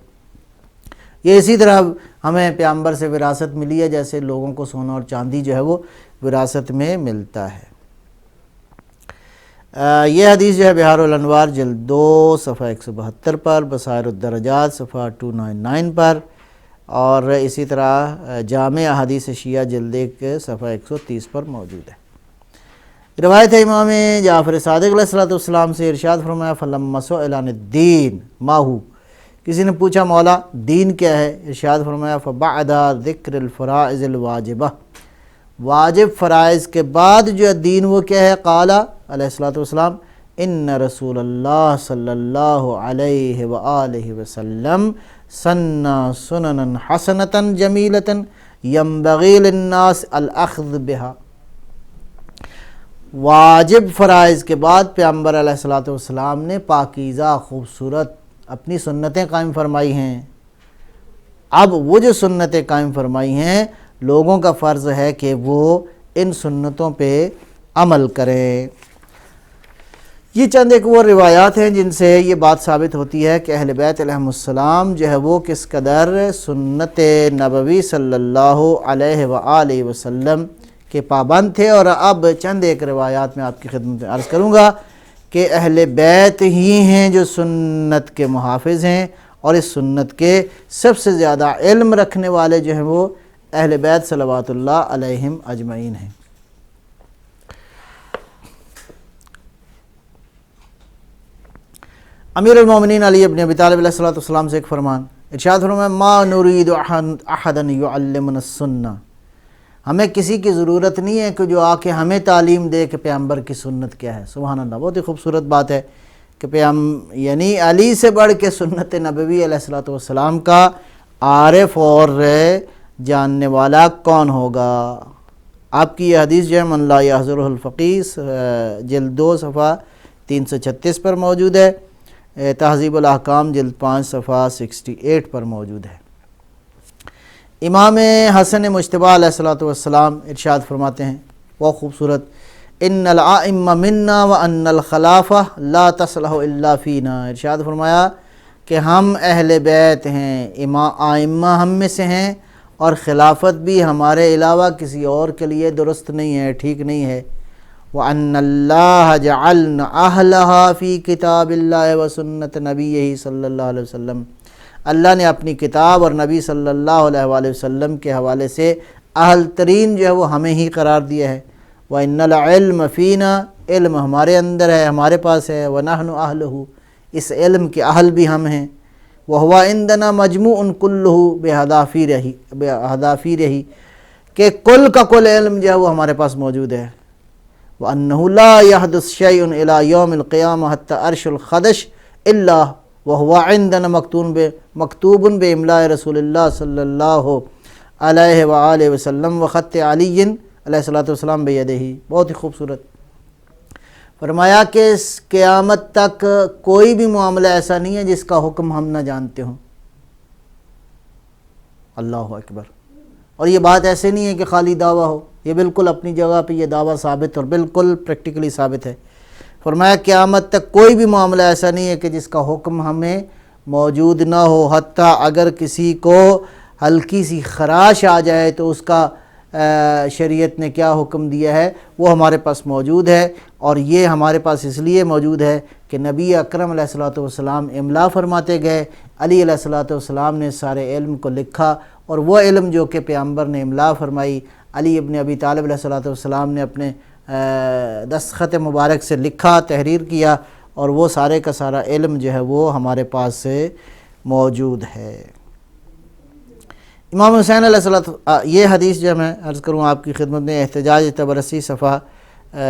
یہ اسی طرح ہمیں پیغمبر سے وراثت ملی ہے جیسے لوگوں کو سونا اور چاندی جو ہے وہ وراثت میں ملتا ہے۔ یہ حدیث جو ہے بحار الانوار جلد 2 صفحہ 172 پر، بصائر الدرجات صفحہ 299 پر، اور اسی طرح جامع احادیث شیعہ جلد 1 صفحہ 130 پر موجود ہے۔ روایت ہے امام جعفر صادق علیہ السلام سے، ارشاد فرمایا فلما سئل عن الدین ما هو، کسی نے پوچھا مولا دین کیا ہے؟ ارشاد فرمایا فبعد ذکر الفرائض الواجبہ، واجب فرائض کے بعد جو دین وہ کیا ہے؟ قال علیہ السلام ان رسول اللہ صلی اللہ علیہ وآلہ وسلم سنّا سننا حسنتا جمیلتا ینبغی للناس الاخذ بها۔ واجب فرائض کے بعد پیغمبر علیہ السلام نے پاکیزہ خوبصورت اپنی سنتیں قائم فرمائی ہیں۔ اب وہ جو سنتیں قائم فرمائی ہیں لوگوں کا فرض ہے کہ وہ ان سنتوں پہ عمل کریں۔ یہ چند ایک وہ روایات ہیں جن سے یہ بات ثابت ہوتی ہے کہ اہل بیت علیہم السلام جو ہے وہ کس قدر سنت نبوی صلی اللہ علیہ وآلہ وسلم کے پابند تھے۔ اور اب چند ایک روایات میں آپ کی خدمت میں عرض کروں گا کہ اہل بیت ہی ہیں جو سنت کے محافظ ہیں، اور اس سنت کے سب سے زیادہ علم رکھنے والے جو ہیں وہ اہل بیت صلوات اللہ علیہم اجمعین ہیں۔ امیر المومنین علی ابن ابی طالب علیہ السلام سے ایک فرمان ارشاد فرمایا، ما نرید احدا یعلمنا السنہ، ہمیں کسی کی ضرورت نہیں ہے کہ جو آ کے ہمیں تعلیم دے کہ پیغمبر کی سنت کیا ہے۔ سبحان اللہ، بہت ہی خوبصورت بات ہے کہ یعنی علی سے بڑھ کے سنت نبوی علیہ السلام کا عارف اور جاننے والا کون ہوگا۔ آپ کی یہ حدیث جو ہے من لا یحضرہ الفقیہ جلد 2 صفحہ 336 پر موجود ہے، تہذیب الاحکام جلد 5 صفحہ 68 پر موجود ہے۔ امام حسن مجتبی علیہ السلام ارشاد فرماتے ہیں، بہت خوبصورت، ان الائمہ منا وان الخلافہ لا تصلح الا فینا، ارشاد فرمایا کہ ہم اہل بیت ہیں، ائمہ ہم میں سے ہیں، اور خلافت بھی ہمارے علاوہ کسی اور کے لیے درست نہیں ہے، ٹھیک نہیں ہے۔ وَأَنَّ اللَّهَ جَعَلْنَا أَهْلَهَا فِي كِتَابِ اللَّهِ وَسُنَّةِ نَبِيِّهِ صلی اللہ علیہ وسلم، اللہ نے اپنی کتاب اور نبی صلی اللہ علیہ وسلم کے حوالے سے اہل ترین جو ہے وہ ہمیں ہی قرار دیا ہے۔ وَإِنَّ الْعِلْمَ فِينَا، علم ہمارے اندر ہے، ہمارے پاس ہے۔ وَنَحْنُ أَهْلُهُ، اس علم کے اہل بھی ہم ہیں۔ وَهُوَ عِنْدَنَا مَجْمُوعٌ كُلُّهُ بِأَحَذَافِيرِهِ، کہ کل کا کل علم جو ہے وہ ہمارے پاس موجود ہے۔ وَأَنَّهُ لَا يَحْدُثُ شَيْءٌ إِلَى يَوْمِ الْقِيَامَةِ حَتَّى عَرْشُ الْخَدَشِ إِلَّا وَهُوَ عِنْدَنَا مَكْتُوبٌ بِإِمْلَاءِ رسول اللہ صلی اللہ علیہ وآلہ وسلم وخط علی علیہ السلام بِیَدِهِ۔ بہت ہی خوبصورت فرمایا کہ اس قیامت تک کوئی بھی معاملہ ایسا نہیں ہے جس کا حکم ہم نہ جانتے ہوں۔ اللہ اکبر۔ اور یہ بات ایسے نہیں ہے کہ خالی دعویٰ ہو، یہ بالکل اپنی جگہ پہ یہ دعویٰ ثابت اور بالکل پریکٹیکلی ثابت ہے۔ فرمایا قیامت تک کوئی بھی معاملہ ایسا نہیں ہے کہ جس کا حکم ہمیں موجود نہ ہو، حتیٰ اگر کسی کو ہلکی سی خراش آ جائے تو اس کا شریعت نے کیا حکم دیا ہے وہ ہمارے پاس موجود ہے۔ اور یہ ہمارے پاس اس لیے موجود ہے کہ نبی اکرم علیہ السلام املا فرماتے گئے، علی علیہ السلام نے سارے علم کو لکھا، اور وہ علم جو کہ پیغمبر نے املا فرمائی، علی ابن ابی طالب علیہ السلام نے اپنے دستخط مبارک سے لکھا، تحریر کیا، اور وہ سارے کا سارا علم جو ہے وہ ہمارے پاس سے موجود ہے۔ امام حسین علیہ السلام، یہ حدیث جو میں عرض کروں آپ کی خدمت میں، احتجاج طبرسی صفحہ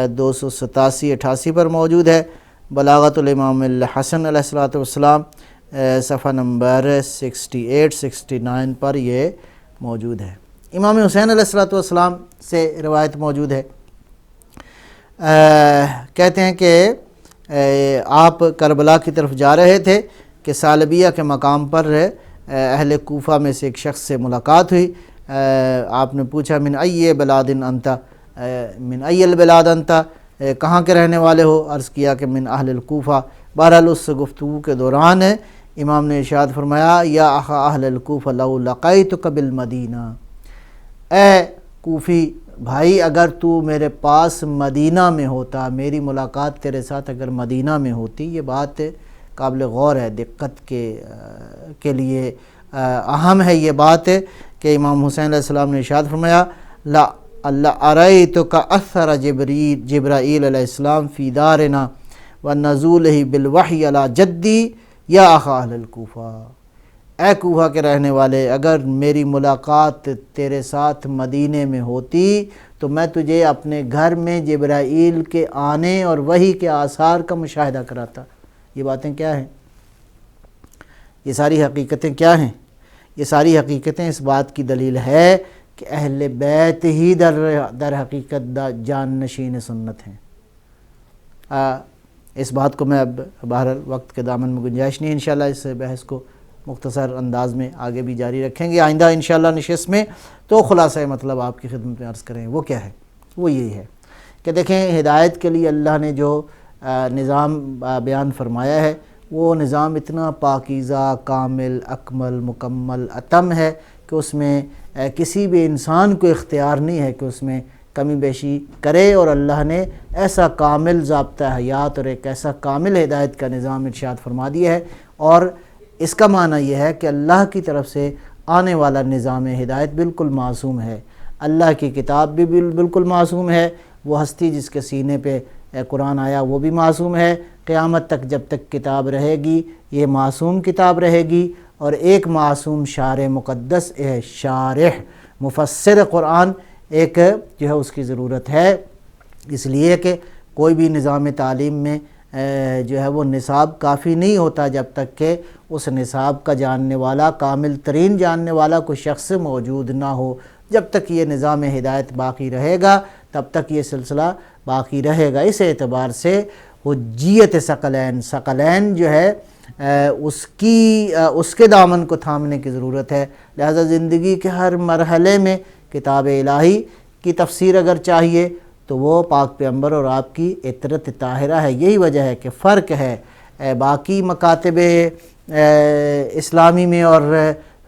287-88 پر موجود ہے۔ بلاغت الامام الحسن علیہ السلام صفحہ نمبر 68-69 پر یہ موجود ہے۔ امام حسین علیہ السلام سے روایت موجود ہے، کہتے ہیں کہ آپ کربلا کی طرف جا رہے تھے کہ ثعلبیہ کے مقام پر اہل کوفہ میں سے ایک شخص سے ملاقات ہوئی۔ آپ نے پوچھا من ای بلاد انت، من ای البلاد انت، کہاں کے رہنے والے ہو؟ عرض کیا کہ من اہل الکوفہ۔ بہرحال اس گفتگو کے دوران امام نے ارشاد فرمایا، یا اخا اہل الکوفہ لو لقیتک بالمدینہ، اے کوفی بھائی اگر تو میرے پاس مدینہ میں ہوتا، میری ملاقات تیرے ساتھ اگر مدینہ میں ہوتی۔ یہ بات قابل غور ہے، دقت کے لیے اہم ہے یہ بات کہ امام حسین علیہ السلام نے ارشاد فرمایا، لا اللہ ارایتک اثر جبرائیل علیہ السلام فی دارنا ونزولہ بالوحی علی جدی یا اخا اہل الکوفہ، اے کوفہ کے رہنے والے اگر میری ملاقات تیرے ساتھ مدینے میں ہوتی تو میں تجھے اپنے گھر میں جبرائیل کے آنے اور وحی کے آثار کا مشاہدہ کراتا۔ یہ باتیں کیا ہیں؟ یہ ساری حقیقتیں کیا ہیں؟ یہ ساری حقیقتیں اس بات کی دلیل ہے کہ اہل بیت ہی در حقیقت جان نشین سنت ہیں۔ اس بات کو میں اب بہرحال وقت کے دامن میں گنجائش نہیں، انشاءاللہ اس بحث کو مختصر انداز میں آگے بھی جاری رکھیں گے آئندہ انشاءاللہ نشست میں۔ تو خلاصہ مطلب آپ کی خدمت میں عرض کریں وہ کیا ہے؟ وہ یہی ہے کہ دیکھیں ہدایت کے لیے اللہ نے جو نظام بیان فرمایا ہے وہ نظام اتنا پاکیزہ، کامل، اکمل، مکمل، اتم ہے کہ اس میں کسی بھی انسان کو اختیار نہیں ہے کہ اس میں کمی بیشی کرے، اور اللہ نے ایسا کامل ضابطہ حیات اور ایک ایسا کامل ہدایت کا نظام ارشاد فرما دیا ہے، اور اس کا معنی یہ ہے کہ اللہ کی طرف سے آنے والا نظام ہدایت بالکل معصوم ہے، اللہ کی کتاب بھی بالکل معصوم ہے، وہ ہستی جس کے سینے پہ قرآن آیا وہ بھی معصوم ہے، قیامت تک جب تک کتاب رہے گی یہ معصوم کتاب رہے گی، اور ایک معصوم شارح مقدس شارح مفسر قرآن ایک جو ہے اس کی ضرورت ہے، اس لیے کہ کوئی بھی نظام تعلیم میں جو ہے وہ نصاب کافی نہیں ہوتا جب تک کہ اس نصاب کا جاننے والا، کامل ترین جاننے والا کوئی شخص موجود نہ ہو۔ جب تک یہ نظام ہدایت باقی رہے گا تب تک یہ سلسلہ باقی رہے گا۔ اس اعتبار سے حجیت ثقلین جو ہے اس کے دامن کو تھامنے کی ضرورت ہے، لہذا زندگی کے ہر مرحلے میں کتاب الہی کی تفسیر اگر چاہیے تو وہ پاک پیغمبر اور آپ کی عطرت طاہرہ ہے۔ یہی وجہ ہے کہ فرق ہے باقی مکاتب اسلامی میں اور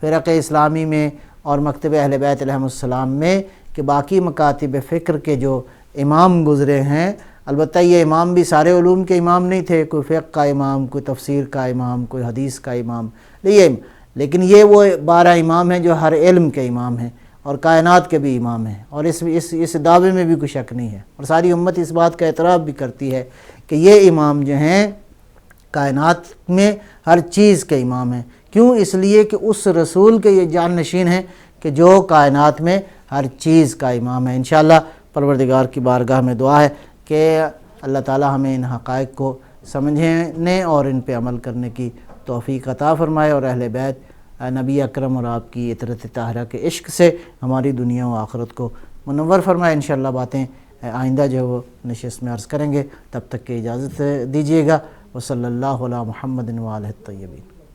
فرق اسلامی میں اور مکتب اہل بیت علیہم السلام میں، کہ باقی مکاتب فکر کے جو امام گزرے ہیں، البتہ یہ امام بھی سارے علوم کے امام نہیں تھے، کوئی فقہ کا امام، کوئی تفسیر کا امام، کوئی حدیث کا امام، لیکن یہ وہ 12 امام ہیں جو ہر علم کے امام ہیں اور کائنات کے بھی امام ہیں، اور اس دعوے میں بھی کوئی شک نہیں ہے، اور ساری امت اس بات کا اعتراف بھی کرتی ہے کہ یہ امام جو ہیں کائنات میں ہر چیز کے امام ہیں۔ کیوں؟ اس لیے کہ اس رسول کے یہ جان نشین ہیں کہ جو کائنات میں ہر چیز کا امام ہے۔ انشاءاللہ پروردگار کی بارگاہ میں دعا ہے کہ اللہ تعالی ہمیں ان حقائق کو سمجھنے اور ان پہ عمل کرنے کی توفیق عطا فرمائے، اور اہل بیت نبی اکرم اور آپ کی عطرت طاہرہ کے عشق سے ہماری دنیا و آخرت کو منور فرمائے۔ انشاءاللہ باتیں آئندہ جو ہے وہ نشست میں عرض کریں گے، تب تک کی اجازت دیجیے گا۔ وصلی اللہ علی محمد و آلہ الطیبین۔